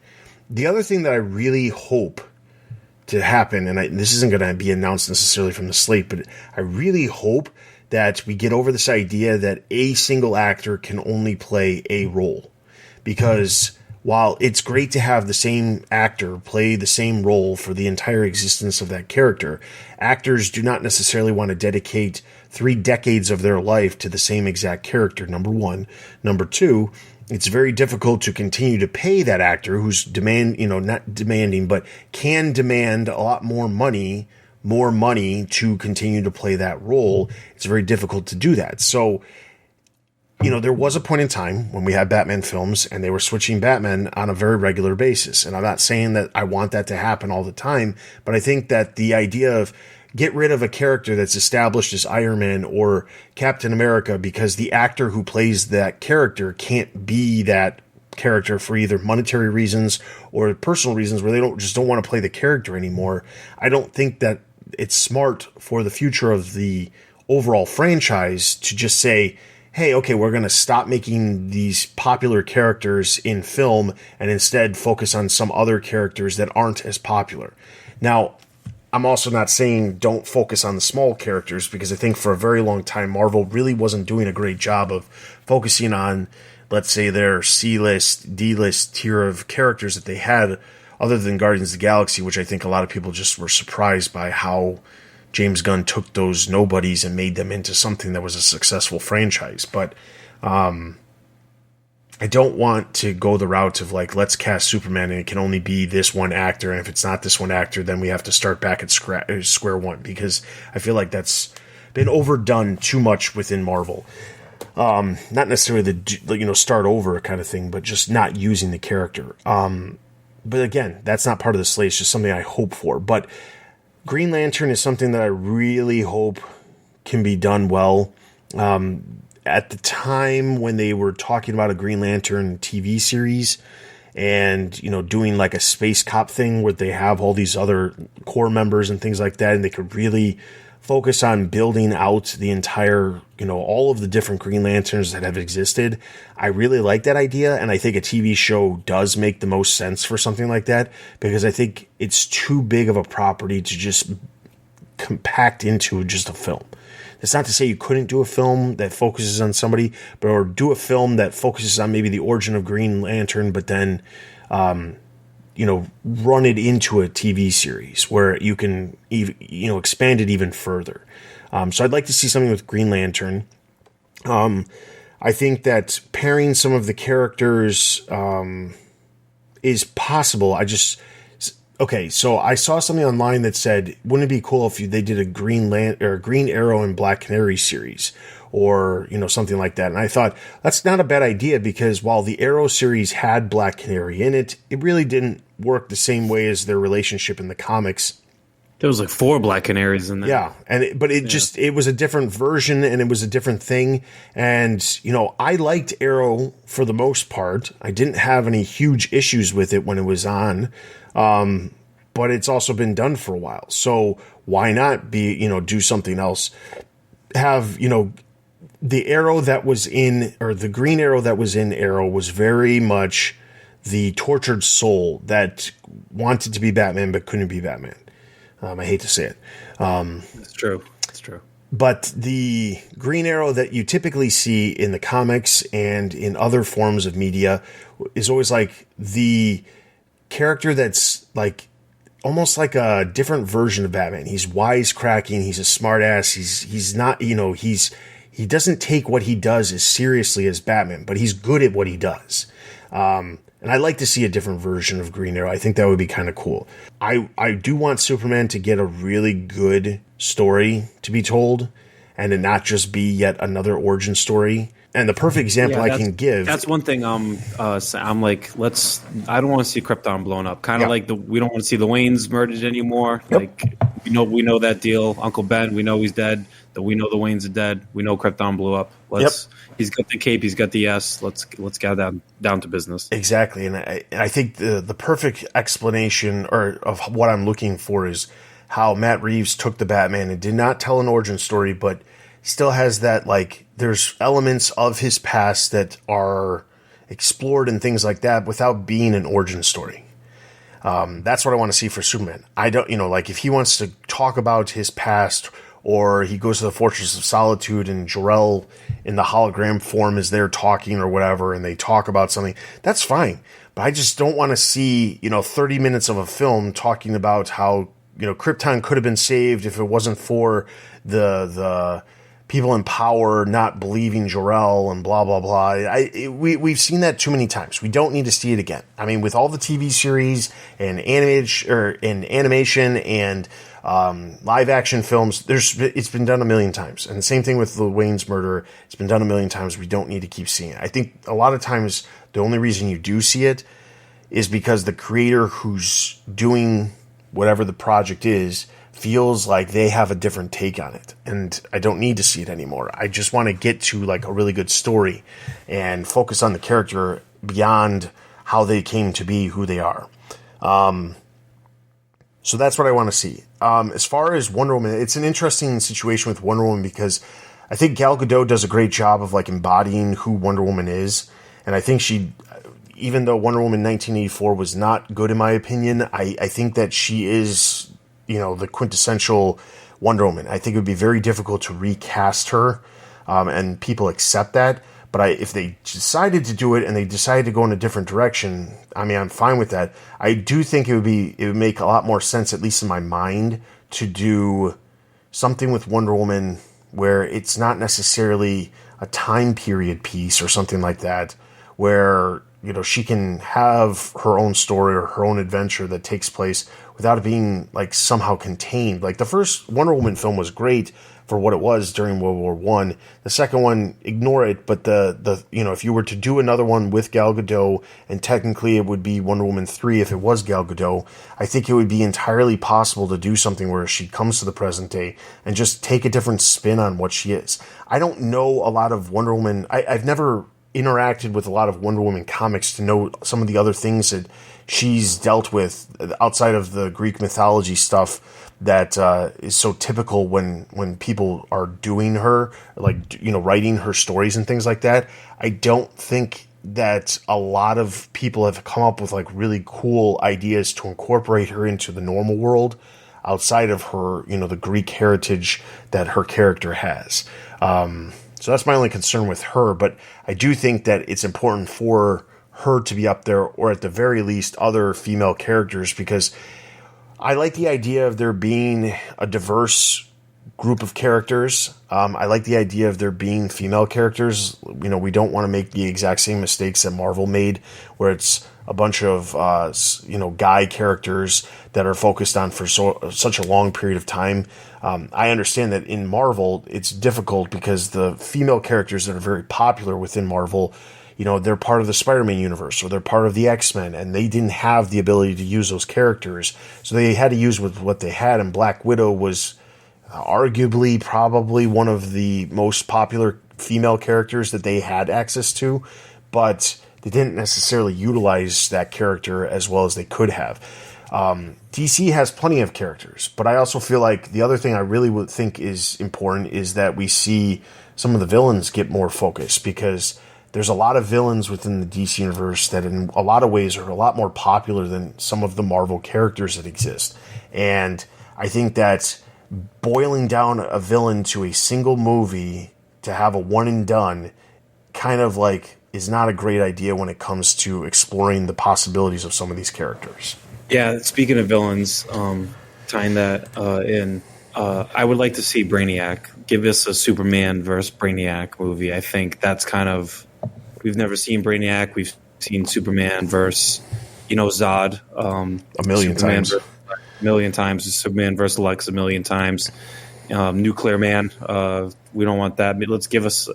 The other thing that I really hope to happen, and this isn't going to be announced necessarily from the slate, but I really hope that we get over this idea that a single actor can only play a role. Because while it's great to have the same actor play the same role for the entire existence of that character, actors do not necessarily want to dedicate 3 decades of their life to the same exact character, number one. Number two, it's very difficult to continue to pay that actor who's not demanding, but can demand a lot more money to continue to play that role. It's very difficult to do that. So, there was a point in time when we had Batman films and they were switching Batman on a very regular basis. And I'm not saying that I want that to happen all the time, but I think that the idea of get rid of a character that's established as Iron Man or Captain America because the actor who plays that character can't be that character for either monetary reasons or personal reasons where they don't want to play the character anymore. I don't think that it's smart for the future of the overall franchise to just say, hey, okay, we're going to stop making these popular characters in film and instead focus on some other characters that aren't as popular. Now, I'm also not saying don't focus on the small characters, because I think for a very long time, Marvel really wasn't doing a great job of focusing on, let's say, their C-list, D-list tier of characters that they had, other than Guardians of the Galaxy, which I think a lot of people just were surprised by how James Gunn took those nobodies and made them into something that was a successful franchise. But I don't want to go the route of like, let's cast Superman and it can only be this one actor. And if it's not this one actor, then we have to start back at square one, because I feel like that's been overdone too much within Marvel. Not necessarily the start over kind of thing, but just not using the character. But again, that's not part of the slate. It's just something I hope for. But Green Lantern is something that I really hope can be done well. At the time when they were talking about a Green Lantern TV series and, doing like a space cop thing where they have all these other core members and things like that, and they could really focus on building out the entire, all of the different Green Lanterns that have existed. I really like that idea, and I think a TV show does make the most sense for something like that, because I think it's too big of a property to just compact into just a film. It's not to say you couldn't do a film that focuses on somebody, or do a film that focuses on maybe the origin of Green Lantern, but then, run it into a TV series where you can, expand it even further. So I'd like to see something with Green Lantern. I think that pairing some of the characters is possible. Okay, so I saw something online that said, wouldn't it be cool if they did a Green Arrow and Black Canary series, or something like that? And I thought that's not a bad idea, because while the Arrow series had Black Canary in it, it really didn't work the same way as their relationship in the comics.
There was like 4 Black Canaries in there.
Yeah, it was a different version, and it was a different thing. And I liked Arrow for the most part. I didn't have any huge issues with it when it was on. But it's also been done for a while. So why not do something else? Have, the Arrow that was in, or the Green Arrow that was in Arrow was very much the tortured soul that wanted to be Batman but couldn't be Batman. I hate to say it.
That's true. That's true.
But the Green Arrow that you typically see in the comics and in other forms of media is always like the character that's like almost like a different version of Batman. He's wisecracking. He's a smartass. He's not, he doesn't take what he does as seriously as Batman, but he's good at what he does. And I'd like to see a different version of Green Arrow. I think that would be kind of cool. I do want Superman to get a really good story to be told, and to not just be yet another origin story. And the perfect example I can give.
That's one thing. I'm like, I don't want to see Krypton blown up. Kind of like we don't want to see the Waynes murdered anymore. Yep. Like we know that deal. Uncle Ben, we know he's dead. We know the Waynes are dead. We know Krypton blew up. He's got the cape. He's got the S. Let's get down to business.
Exactly. And I think the perfect explanation of what I'm looking for is how Matt Reeves took the Batman and did not tell an origin story, but still has that, like, there's elements of his past that are explored and things like that without being an origin story. That's what I want to see for Superman. I don't, like, if he wants to talk about his past, or he goes to the Fortress of Solitude and Jor-El in the hologram form is there talking or whatever, and they talk about something, that's fine. But I just don't want to see, 30 minutes of a film talking about how, Krypton could have been saved if it wasn't for the people in power not believing Jor-El and blah, blah, blah. We've seen that too many times. We don't need to see it again. I mean, with all the TV series and animation and live action films, it's been done a million times. And the same thing with the Wayne's murder. It's been done a million times. We don't need to keep seeing it. I think a lot of times the only reason you do see it is because the creator who's doing whatever the project is feels like they have a different take on it. And I don't need to see it anymore. I just want to get to like a really good story and focus on the character beyond how they came to be who they are. So that's what I want to see. As far as Wonder Woman, it's an interesting situation with Wonder Woman because I think Gal Gadot does a great job of like embodying who Wonder Woman is. And I think even though Wonder Woman 1984 was not good in my opinion, I think that she is, the quintessential Wonder Woman. I think it would be very difficult to recast her, and people accept that. But if they decided to do it and they decided to go in a different direction, I mean, I'm fine with that. I do think it would make a lot more sense, at least in my mind, to do something with Wonder Woman where it's not necessarily a time period piece or something like that, where, she can have her own story or her own adventure that takes place without it being like somehow contained. Like the first Wonder Woman film was great for what it was during World War I. The second one, ignore it, but the if you were to do another one with Gal Gadot, and technically it would be Wonder Woman 3 if it was Gal Gadot, I think it would be entirely possible to do something where she comes to the present day and just take a different spin on what she is. I don't know a lot of Wonder Woman. I've never interacted with a lot of Wonder Woman comics to know some of the other things that she's dealt with outside of the Greek mythology stuff that is so typical when people are doing her, like, writing her stories and things like that. I don't think that a lot of people have come up with like really cool ideas to incorporate her into the normal world outside of her, the Greek heritage that her character has. So that's my only concern with her, but I do think that it's important for her to be up there, or at the very least other female characters, because I like the idea of there being a diverse group of characters. I like the idea of there being female characters. We don't want to make the exact same mistakes that Marvel made, where it's a bunch of guy characters that are focused on for such a long period of time. I understand that in Marvel it's difficult because the female characters that are very popular within Marvel, they're part of the Spider-Man universe or they're part of the X-Men, and they didn't have the ability to use those characters, so they had to use with what they had. And Black Widow was arguably probably one of the most popular female characters that they had access to, but they didn't necessarily utilize that character as well as they could have. DC has plenty of characters, but I also feel like the other thing I really would think is important is that we see some of the villains get more focus, because there's a lot of villains within the DC universe that in a lot of ways are a lot more popular than some of the Marvel characters that exist. And I think that boiling down a villain to a single movie to have a one and done kind of like is not a great idea when it comes to exploring the possibilities of some of these characters.
Yeah, speaking of villains, tying that in, I would like to see Brainiac. Give us a Superman versus Brainiac movie. I think that's kind of... We've never seen Brainiac. We've seen Superman versus, Zod.
A million times.
A million times. Superman versus Lex a million times. Nuclear Man. We don't want that. Let's give us a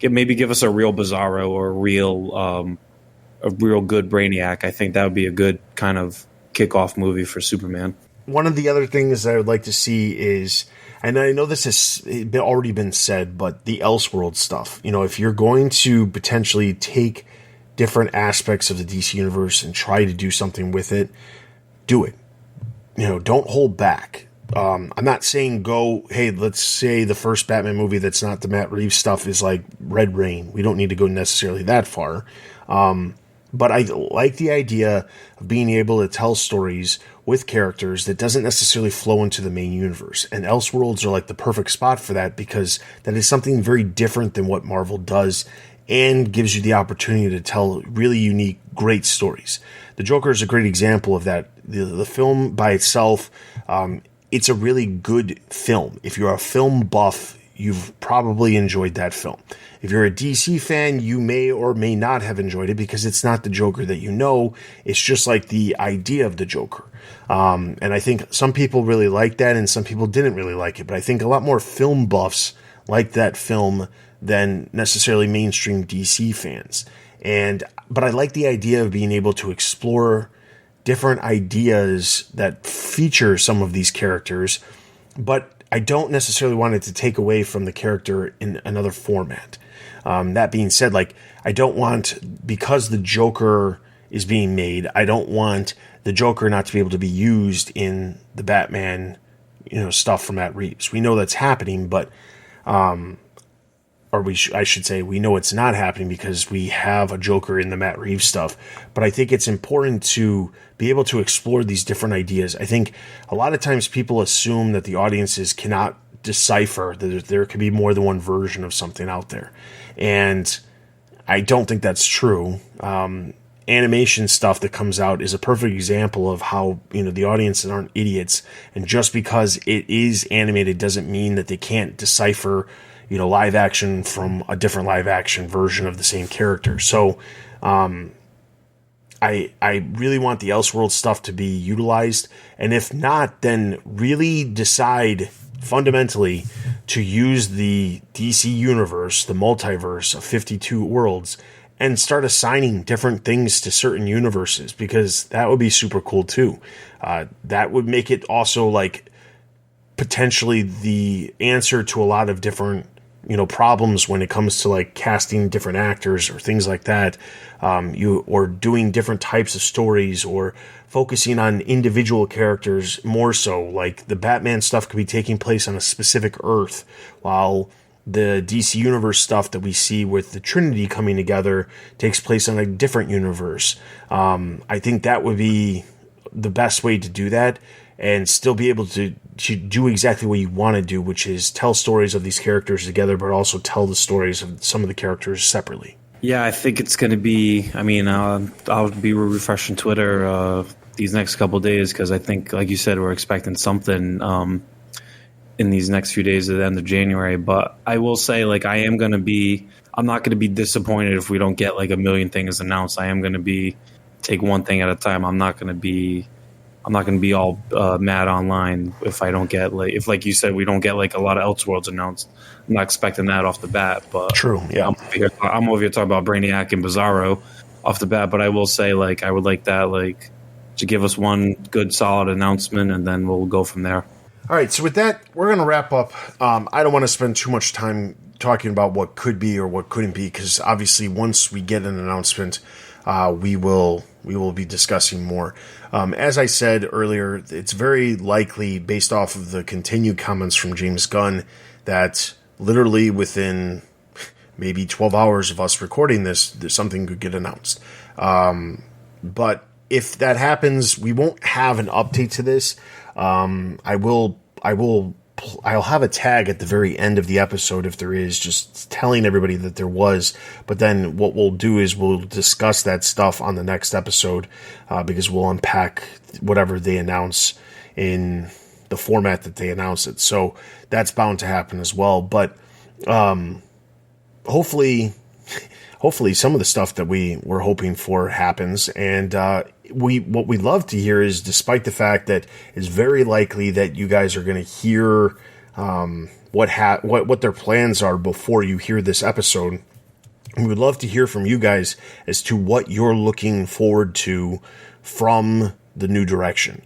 real Bizarro or a real good Brainiac. I think that would be a good kind of kickoff movie for Superman.
One of the other things that I would like to see is, and I know this has already been said, but the Elseworlds stuff. If you're going to potentially take different aspects of the DC universe and try to do something with it, do it. Don't hold back. I'm not saying hey, let's say the first Batman movie that's not the Matt Reeves stuff is like Red Rain. We don't need to go necessarily that far. But I like the idea of being able to tell stories with characters that doesn't necessarily flow into the main universe. And Elseworlds are like the perfect spot for that, because that is something very different than what Marvel does and gives you the opportunity to tell really unique, great stories. The Joker is a great example of that. The film by itself, it's a really good film. If you're a film buff, you've probably enjoyed that film. If you're a DC fan, you may or may not have enjoyed it because it's not the Joker that you know. It's just like the idea of the Joker. And I think some people really liked that and some people didn't really like it. But I think a lot more film buffs like that film than necessarily mainstream DC fans. But I like the idea of being able to explore different ideas that feature some of these characters, but I don't necessarily want it to take away from the character in another format. That being said, like, I don't want, because the Joker is being made, I don't want the Joker not to be able to be used in the Batman, stuff from Matt Reeves. We know that's happening, but, I should say, we know it's not happening because we have a Joker in the Matt Reeves stuff. But I think it's important to be able to explore these different ideas. I think a lot of times people assume that the audiences cannot decipher that there could be more than one version of something out there. And I don't think that's true. Animation stuff that comes out is a perfect example of how, the audiences aren't idiots. And just because it is animated doesn't mean that they can't decipher live action from a different live action version of the same character. So, I really want the Elseworlds stuff to be utilized. And if not, then really decide fundamentally to use the DC universe, the multiverse of 52 worlds, and start assigning different things to certain universes, because that would be super cool too. That would make it also like potentially the answer to a lot of different problems when it comes to like casting different actors or things like that, or doing different types of stories, or focusing on individual characters more so. Like the Batman stuff could be taking place on a specific Earth, while the DC Universe stuff that we see with the Trinity coming together takes place on a different universe. I think that would be the best way to do that, and still be able to do exactly what you want to do, which is tell stories of these characters together, but also tell the stories of some of the characters separately.
Yeah, I think it's going to be, I'll be refreshing Twitter these next couple of days, because I think, like you said, we're expecting something in these next few days at the end of January. But I will say, like, I'm not going to be disappointed if we don't get like a million things announced. I am going to take one thing at a time. I'm not going to be all mad online if I don't get like you said, we don't get like a lot of Elseworlds announced. I'm not expecting that off the bat, but
true. Yeah,
I'm over here talking about Brainiac and Bizarro off the bat, but I will say, like, I would like that, like, to give us one good solid announcement, and then we'll go from there.
All right. So with that, we're going to wrap up. I don't want to spend too much time talking about what could be or what couldn't be, because obviously once we get an announcement, we will be discussing more. As I said earlier, it's very likely, based off of the continued comments from James Gunn, that literally within maybe 12 hours of us recording this, something could get announced. But if that happens, we won't have an update to this. I'll have a tag at the very end of the episode if there is, just telling everybody that there was. But then what we'll do is we'll discuss that stuff on the next episode, because we'll unpack whatever they announce in the format that they announce it. So that's bound to happen as well. But hopefully some of the stuff that we were hoping for happens. And what we'd love to hear is, despite the fact that it's very likely that you guys are going to hear what their plans are before you hear this episode, we would love to hear from you guys as to what you're looking forward to from the new direction.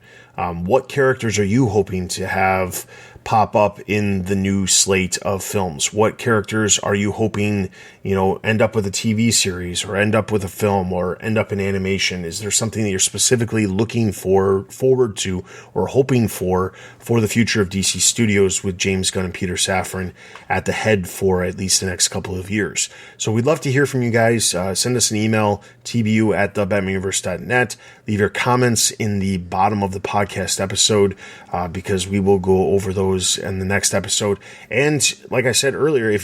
What characters are you hoping to have pop up in the new slate of films? What characters are you hoping, end up with a TV series or end up with a film or end up in animation? Is there something that you're specifically looking forward to or hoping for the future of DC Studios with James Gunn and Peter Safran at the head for at least the next couple of years? So we'd love to hear from you guys. Send us an email, tbu@thebatmanuniverse.net. Leave your comments in the bottom of the podcast episode because we will go over those in the next episode. And like I said earlier,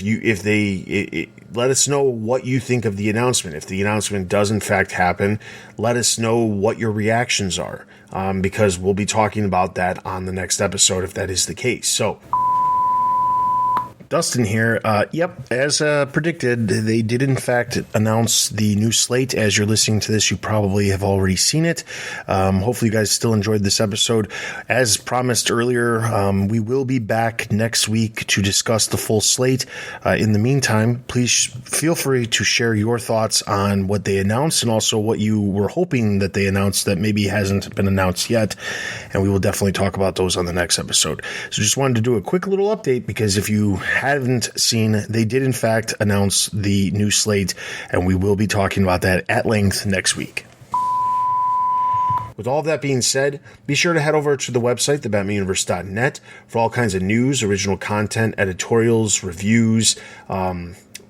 let us know what you think of the announcement. If the announcement does in fact happen, let us know what your reactions are, because we'll be talking about that on the next episode if that is the case. So Dustin here. Yep, as predicted, they did in fact announce the new slate. As you're listening to this, you probably have already seen it. Hopefully you guys still enjoyed this episode. As promised earlier, we will be back next week to discuss the full slate. In the meantime, please feel free to share your thoughts on what they announced and also what you were hoping that they announced that maybe hasn't been announced yet. And we will definitely talk about those on the next episode. So just wanted to do a quick little update because if you haven't seen, they did in fact announce the new slate, and we will be talking about that at length next week. With all of that being said, be sure to head over to the website, thebatmanuniverse.net, for all kinds of news, original content, editorials, reviews,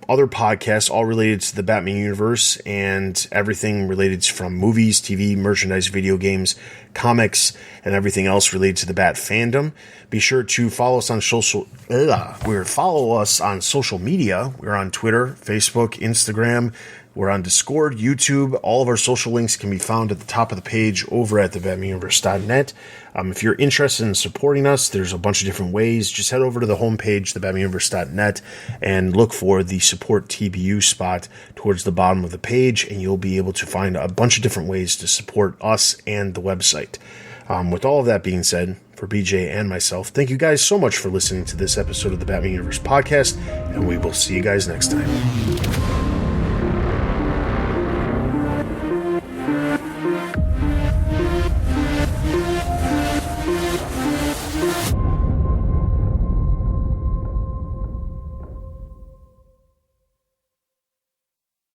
other podcasts, all related to the Batman universe and everything related from movies, TV, merchandise, video games, comics, and everything else related to the Bat fandom. Be sure to follow us on social media. We're on Twitter, Facebook, Instagram. We're on Discord, YouTube. All of our social links can be found at the top of the page over at thebatmanuniverse.net. If you're interested in supporting us, there's a bunch of different ways. Just head over to the homepage, thebatmanuniverse.net, and look for the support TBU spot towards the bottom of the page, and you'll be able to find a bunch of different ways to support us and the website. With all of that being said, for BJ and myself, thank you guys so much for listening to this episode of the Batman Universe podcast, and we will see you guys next time.